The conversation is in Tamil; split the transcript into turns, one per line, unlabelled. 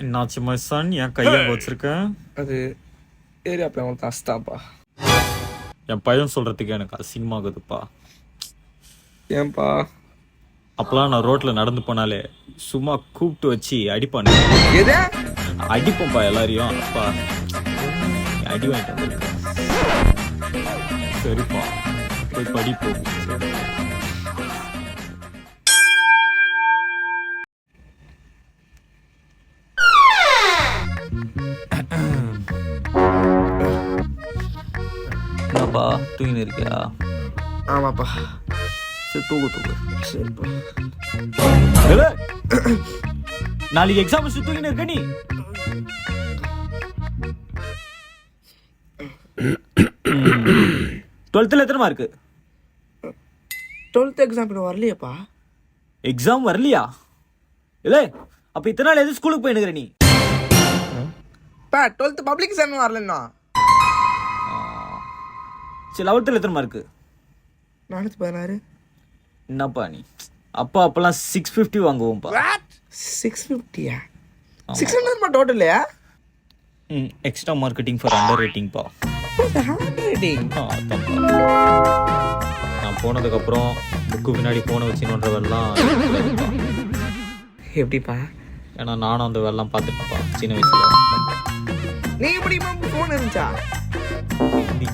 என்னாச்சு மை சன், என் கையை வச்சிருக்கேன்?
அது ஏரியா பையன் அஸ்தாப்பா.
என் பையன் சொல்றதுக்கு எனக்கு அசிங்கமாகுதுப்பா.
ஏன்பா?
அப்பெல்லாம் நான் ரோட்ல நடந்து போனாலே சும்மா கூப்பிட்டு வச்சு அடிப்பானு.
எது?
அடிப்போம்ப்பா எல்லாரையும். அப்பா அடி வாங்கிட்டு வந்திருக்கேன். சரிப்பா, போய் படிப்போம். என்னப்பா தூங்கின்னு இருக்கியா?
ஆமாப்பா.
சரி தூக்கு.
சரிப்பா.
நாளைக்கு எக்ஸாம் வச்சு தூங்கின்னு இருக்க நீ? டுவெல்த்தில் எத்தனை மார்க்கு?
12th எக்ஸாம் இன்னும் வரலையாப்பா?
எக்ஸாம் வரலையா? இல்லை, அப்போ இத்தனை நாள் எது ஸ்கூலுக்கு போயினுக்கிற நீ?
பா 12th பப்ளிக் எக்ஸாம் வரலன்னா.
சரி 11th எத்தனை மார்க்கு?
416.
என்னப்பா நீ? அப்பெல்லாம் 650 வாங்குவோம்ப்பா.
650யா? 600 டோட்டல் இல்லையா?
எக்ஸ்ட்ரா மார்க்கெட்டிங் ஃபார் அண்டர் ரேட்டிங்ப்பா. நான் போனதுக்கப்புறம் புக்கு பின்னாடி போனை வச்சுன்ற வெள்ளம்.
எப்படிப்பா?
ஏன்னா நானும் அந்த வெள்ளம் பார்த்துட்டேன்ப்பா சின்ன வயசுல.
நீ எப்படி ஃபோன் இருந்துச்சா?
இருந்துச்சு.